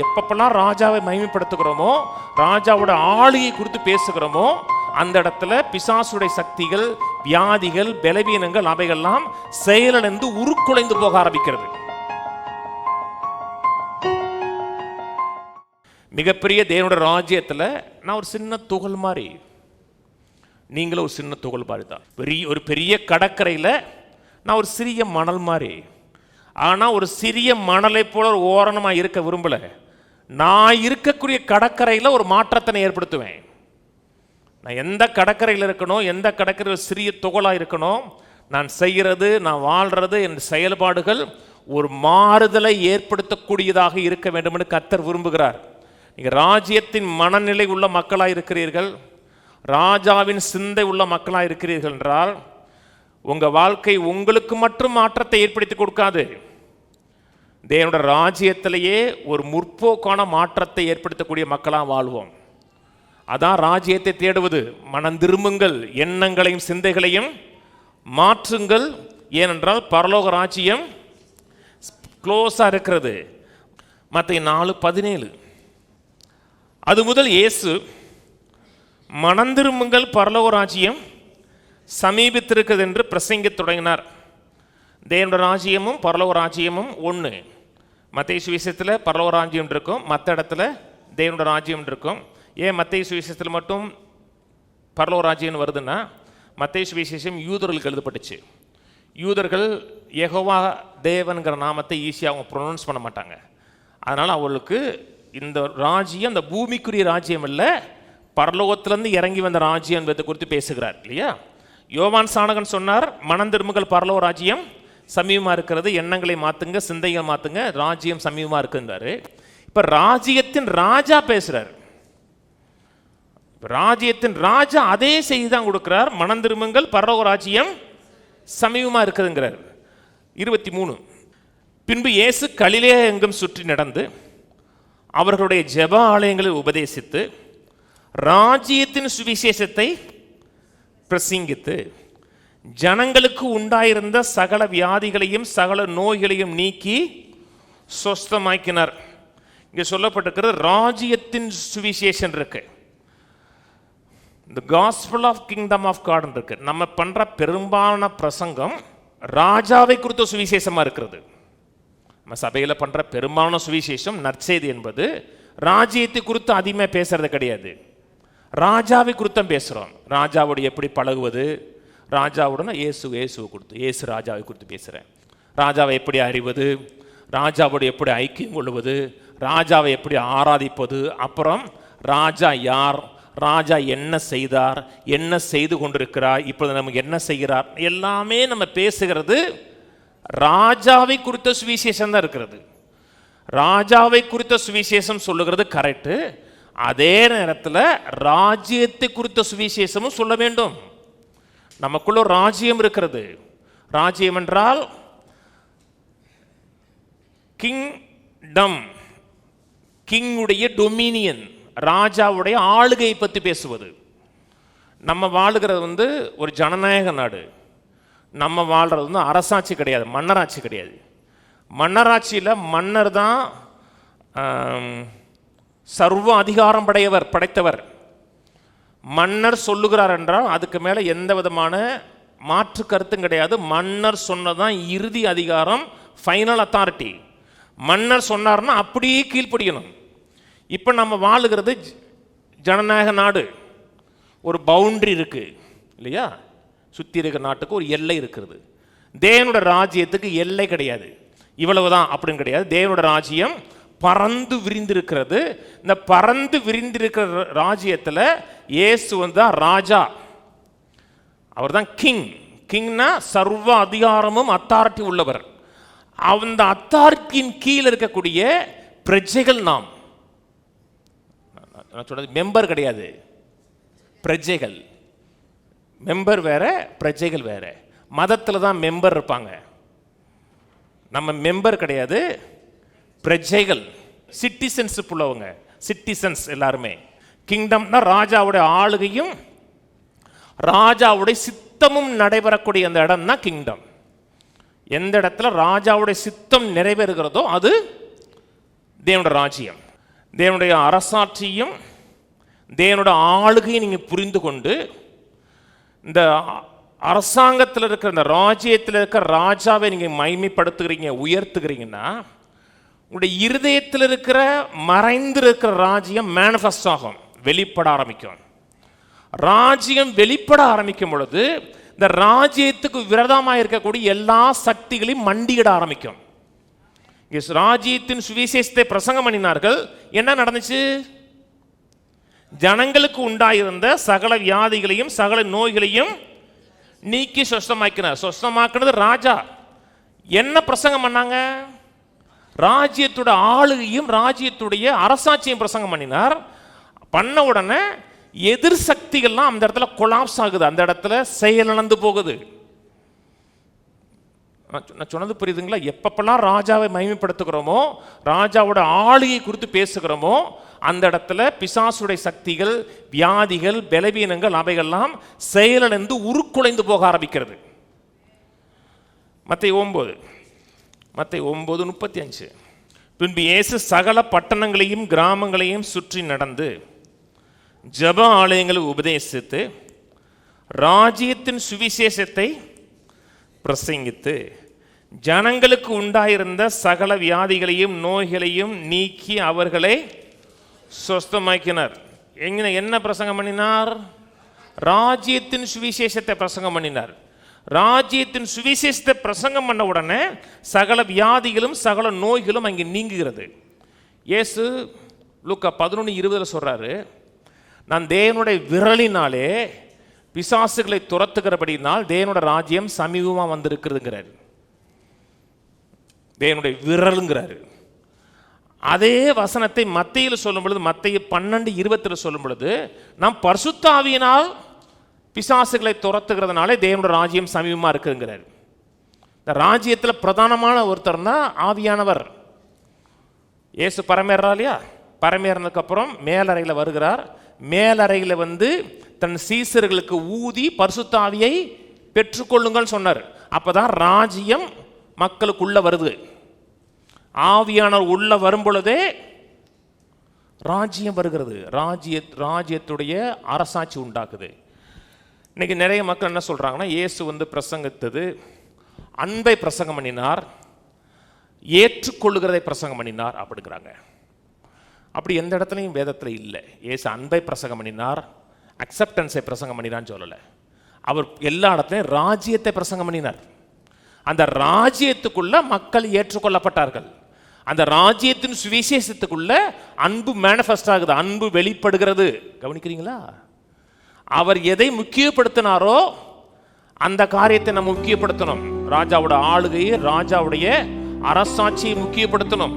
எப்பப்பெல்லாம் ராஜாவை மகிமைப்படுத்துகிறோமோ, ராஜாவோட ஆளுகை குறித்து பேசுகிறோமோ, அந்த இடத்துல பிசாசுடைய சக்திகள், வியாதிகள், பலவீனங்கள் அவைகள்லாம் செயலிழந்து உருக்குலைந்து போக ஆரம்பிக்கிறது. மிகப்பெரிய தேவனுடைய ராஜ்யத்தில் நான் ஒரு சின்ன துகள் மாதிரி, நீங்களும் ஒரு சின்ன துகள் மாதிரி தான். ஒரு பெரிய கடற்கரையில் நான் ஒரு சிறிய மணல் மாதிரி. ஆனால் ஒரு சிறிய மணலை போல ஒரு ஓரணமாக இருக்க விரும்பலை. நான் இருக்கக்கூடிய கடற்கரையில் ஒரு மாற்றத்தை ஏற்படுத்துவேன். நான் எந்த கடற்கரையில் இருக்கணும், எந்த கடற்கரையில் சிறிய துகளாக இருக்கணும், நான் செய்கிறது, நான் வாழ்கிறது, என் செயல்பாடுகள் ஒரு மாறுதலை ஏற்படுத்தக்கூடியதாக இருக்க வேண்டும் என்று கர்த்தர் விரும்புகிறார். நீங்கள் ராஜ்யத்தின் மனநிலை உள்ள மக்களாக இருக்கிறீர்கள், ராஜாவின் சிந்தை உள்ள மக்களாக இருக்கிறீர்கள் என்றால் உங்கள் வாழ்க்கை உங்களுக்கு மட்டும் மாற்றத்தை ஏற்படுத்தி கொடுக்காது. தேவனுடைய ராஜ்யத்திலேயே ஒரு முற்போக்கான மாற்றத்தை ஏற்படுத்தக்கூடிய மக்களாக வாழ்வோம். அதான் ராஜ்யத்தை தேடுவது. மனம் திரும்புங்கள், எண்ணங்களையும் சிந்தைகளையும் மாற்றுங்கள், ஏனென்றால் பரலோக ராஜ்யம் க்ளோஸாக இருக்கிறது. மத்தேயு 4:17. அது முதல் இயேசு மனம் திரும்புங்கள், பரலோக ராஜ்யம் சமீபித்திருக்கிறது என்று பிரசங்க தொடங்கினார். தேவனுடைய ராஜ்யமும் பரலோக ராஜ்யமும் ஒன்று. மத்தேயு சுவிசேஷத்தில் பரலோக ராஜ்யம் இருக்கும், மற்ற இடத்துல தேவனுடைய ராஜ்யம் இருக்கும். ஏன் மத்தேயு சுவிசேஷத்தில் மட்டும் பரலோக ராஜ்யம்னு வருதுன்னா, மத்தேயு சுவிசேஷம் யூதர்களுக்கு எழுதப்பட்டுச்சு. யூதர்கள் யெகோவா தேவன்கிற நாமத்தை ஈஸியாக அவங்க ப்ரொனவுன்ஸ் பண்ண மாட்டாங்க. அதனால் அவர்களுக்கு இந்த ராஜ்யம் அந்த பூமிக்குரிய ராஜ்யம் இல்லை, பரலோகத்திலேருந்து இறங்கி வந்த ராஜ்யம் என்பதை குறித்து பேசுகிறார் இல்லையா. யோவான் சாணகன் சொன்னார், மனம் திரும்புங்கள், பரலோக ராஜ்யம் சமீபமாக இருக்கிறது, எண்ணங்களை மாற்றுங்க, சிந்தைகளை மாற்றுங்க, ராஜ்யம் சமீபமாக இருக்குன்றாரு. இப்போ ராஜ்யத்தின் ராஜா பேசுகிறார். ராஜ்யத்தின் ராஜா அதே செய்தி தான் கொடுக்கிறார், மனம் திரும்புங்கள், பரலோக ராஜ்யம் சமீபமாக இருக்குதுங்கிறார். 23. பின்பு இயேசு கலிலேயா எங்கும் சுற்றி நடந்து அவர்களுடைய ஜெப ஆலயங்களில் உபதேசித்து ராஜ்யத்தின் சுவிசேஷத்தை பிரசங்கித்து ஜனங்களுக்கு உண்டாயிருந்த சகல வியாதிகளையும் சகல நோய்களையும் நீக்கி சொஸ்தமாக்கினார். இங்கே சொல்லப்பட்டிருக்கிறது ராஜ்யத்தின் சுவிசேஷம் இருக்கு, இந்த gospel of kingdom of God இருக்கு. நம்ம பண்ற பெரும்பாலான பிரசங்கம் ராஜாவை குறித்த சுவிசேஷமா இருக்கிறது. நம்ம சபையில் பண்ற பெரும்பாலான சுவிசேஷம் நற்செய்தி என்பது ராஜ்யத்தை குறித்து அதிகமாக பேசுறது கிடையாது, ராஜாவை குறித்தும் பேசுகிறோம். ராஜாவோடு எப்படி பழகுவது, ராஜாவுடன் இயேசுவை கொடுத்து இயேசு ராஜாவை குறித்து பேசுகிறேன். ராஜாவை எப்படி அறிவது, ராஜாவோடு எப்படி ஐக்கியம் கொள்வது, ராஜாவை எப்படி ஆராதிப்பது, அப்புறம் ராஜா யார், ராஜா என்ன செய்தார், என்ன செய்து கொண்டிருக்கிறார், இப்போது நமக்கு என்ன செய்கிறார், எல்லாமே நம்ம பேசுகிறது ராஜாவை குறித்த சுவிசேஷம் தான் இருக்கிறது. ராஜாவை குறித்த சுவிசேஷம் சொல்லுகிறது கரெக்டு, அதே நேரத்தில் ராஜ்யத்தை குறித்த சுவிசேஷமும் சொல்ல வேண்டும். நமக்குள்ள ராஜ்யம் இருக்கிறது. ராஜ்யம் என்றால் கிங்டம், கிங்குடைய டொமினியன், ராஜாவுடைய ஆளுகையை பற்றி பேசுவது. நம்ம வாழுகிறது ஒரு ஜனநாயக நாடு. நம்ம வாழ்கிறது அரசாட்சி கிடையாது, மன்னராட்சி கிடையாது. மன்னராட்சியில் மன்னர் தான் சர்வ அதிகாரம் படைத்தவர். மன்னர் சொல்லுகிறார் என்றால் அதுக்கு மேலே எந்த விதமான மாற்று கருத்தும் கிடையாது. மன்னர் சொன்னதான் இறுதி அதிகாரம், ஃபைனல் அத்தாரிட்டி. மன்னர் சொன்னார்னா அப்படியே கீழ்ப்படியணும். இப்போ நம்ம வாழுகிறது ஜனநாயக நாடு. ஒரு பவுண்டரி இருக்கு இல்லையா, சுற்றி இருக்கிற நாட்டுக்கு ஒரு எல்லை இருக்கிறது. தேவனுடைய ராஜ்யத்துக்கு எல்லை கிடையாது, இவ்வளவுதான் அப்படின்னு கிடையாது. தேவனுடைய ராஜ்யம் பறந்து விரிந்திருக்கிறது. இந்த பறந்து விரிந்திருக்கிற ராஜ்யத்தில் இயேசு தான் ராஜா, அவர் தான் கிங். கிங்னா சர்வ அதிகாரமும் அத்தாரிட்டி உள்ளவர். அந்த அத்தாரிட்டியின் கீழே இருக்கக்கூடிய பிரஜைகள் நாம். நான் சொல்றது மெம்பர் கிடையாது, பிரஜைகள். மெம்பர் வேற, பிரஜைகள் வேற. மதத்தில் தான் மெம்பர் இருப்பாங்க, நம்ம மெம்பர் கிடையாது, பிரஜைகள், சிட்டிசன்ஷிப் உள்ளவங்க, சிட்டிசன்ஸ் எல்லாருமே. கிங்டம்னா ராஜாவுடைய ஆளுகையும் ராஜாவுடைய சித்தமும் நடைபெறக்கூடிய அந்த இடம் தான் கிங்டம். எந்த இடத்துல ராஜாவுடைய சித்தம் நிறைவேறுகிறதோ அது தேவனுடைய ராஜ்யம். தேவனுடைய அரசாட்சியும் தேவனுடைய ஆளுகையும் நீங்கள் புரிந்து கொண்டு இந்த அரசாங்கத்தில் இருக்கிற இந்த ராஜ்யத்தில் இருக்கிற ராஜாவை நீங்கள் மகிமைப்படுத்துகிறீங்க, உயர்த்துகிறீங்கன்னா உங்களுடைய இருதயத்தில் இருக்கிற மறைந்து இருக்கிற ராஜ்யம் மேனிஃபெஸ்ட் ஆகும், வெளிப்பட ஆரம்பிக்கும். ராஜ்யம் வெளிப்பட ஆரம்பிக்கும் பொழுது இந்த ராஜ்யத்துக்கு விரோதமாக இருக்கக்கூடிய எல்லா சக்திகளையும் மண்டியிட ஆரம்பிக்கும். ராஜ்யத்தின் சுவிசேஷத்தை பிரசங்கம் பண்ணினார்கள். என்ன நடந்துச்சு? ஜனங்களுக்கு உண்டாயிருந்த சகல வியாதிகளையும் சகல நோய்களையும் நீக்கி சொஸ்தமாக்கினார். சொஸ்தமாக்குனது ராஜா. என்ன பிரசங்கம் பண்ணாங்க? ராஜ்யத்துடைய ஆளுகையும் ராஜ்யத்துடைய அரசாட்சியும் பிரசங்கம் பண்ணினார். பண்ண உடனே எதிர் சக்திகள்லாம் அந்த இடத்துல கொலாப்ஸ் ஆகுது, அந்த இடத்துல செயலிழந்து போகுது. நான் சொன்னது புரியுதுங்களா? எப்பப்பெல்லாம் ராஜாவை மகிமைப்படுத்துகிறோமோ, ராஜாவோட ஆளுகை குறித்து பேசுகிறோமோ, அந்த இடத்துல பிசாசுடைய சக்திகள், வியாதிகள், பலவீனங்கள் அவைகள்லாம் செயலிழந்து உருக்குலைந்து போக ஆரம்பிக்கிறது. மத்தேயு 9:35. பின்பு இயேசு சகல பட்டணங்களையும் கிராமங்களையும் சுற்றி நடந்து ஜெப ஆலயங்களை உபதேசித்து ராஜ்யத்தின் சுவிசேஷத்தை பிரசங்கித்து ஜனங்களுக்கு உண்டாயிருந்த சகல வியாதிகளையும் நோய்களையும் நீக்கி அவர்களை சொஸ்தமாக்கினார். என்ன பிரசங்கம் பண்ணினார்? ராஜ்யத்தின் சுவிசேஷத்தை பிரசங்கம் பண்ணினார். ராஜ்யத்தின் சுவிசேஷத்தை பிரசங்கம் பண்ண உடனே சகல வியாதிகளும் சகல நோய்களும் அங்கே நீங்குகிறது. இயேசு லூக்கா 11:20 சொல்றாரு, நான் தேவனுடைய விரலினாலே பிசாசுகளை துரத்துகிறபடினால் தேவனுடைய ராஜ்யம் சமீபமாக வந்திருக்கிறதுங்கிறாரு. தேவனுடைய விரலுங்கிறாரு. அதே வசனத்தை மத்தேயுல சொல்லும் பொழுது, மத்தேயு 12:20 சொல்லும் பொழுது, நாம் பரிசுத்த ஆவியினால் பிசாசுகளை துரத்துகிறதுனாலே தேவனுடைய ராஜ்யம் சமீபமாக இருக்குங்கிறார். இந்த ராஜ்யத்தில் பிரதானமான ஒருத்தர்னா ஆவியானவர். இயேசு பரமேறா இல்லையா? பரமேறினதுக்கு அப்புறம் மேலறையில் வருகிறார். மேலறையில் தன் சீசர்களுக்கு ஊதி பரிசுத்த ஆவியை பெற்றுக்கொள்ளுங்கள் சொன்னார். அப்பதான் ராஜ்யம் மக்களுக்குள்ள வருது. ஆவியானவர் உள்ள வரும் பொழுதே ராஜ்யம் வருகிறது. ராஜ்யத்துடைய அரசாட்சி உண்டாக்குது. இன்னைக்கு நிறைய மக்கள் என்ன சொல்றாங்கன்னா, இயேசு பிரசங்கித்தது அன்பை பிரசங்கம் பண்ணினார், ஏற்றுக்கொள்ளுகிறதை பிரசங்கம் பண்ணினார் அப்படிங்கிறாங்க. அப்படி எந்த இடத்துலையும் வேதத்தில் இல்லை. இயேசு அன்பை பிரசங்கம் பண்ணினார், அக்செப்டன்ஸை பிரசங்கம் பண்ணினான்னு சொல்லலை. அவர் எல்லா இடத்துலையும் ராஜ்யத்தை பிரசங்கம் பண்ணினார். அந்த ராஜ்யத்துக்குள்ள மக்கள் ஏற்றுக்கொள்ளப்பட்டார்கள். அந்த ராஜ்யத்தின் சுவிசேஷத்துக்குள்ள அன்பு மேனிஃபெஸ்ட் ஆகுது, அன்பு வெளிப்படுகிறது. கவனிக்கிறீங்களா? அவர் எதை முக்கியப்படுத்தினாரோ அந்த காரியத்தை நம்ம முக்கியப்படுத்தணும். ராஜாவோட ஆளுகையை, ராஜாவுடைய அரசாட்சியை முக்கியப்படுத்தணும்.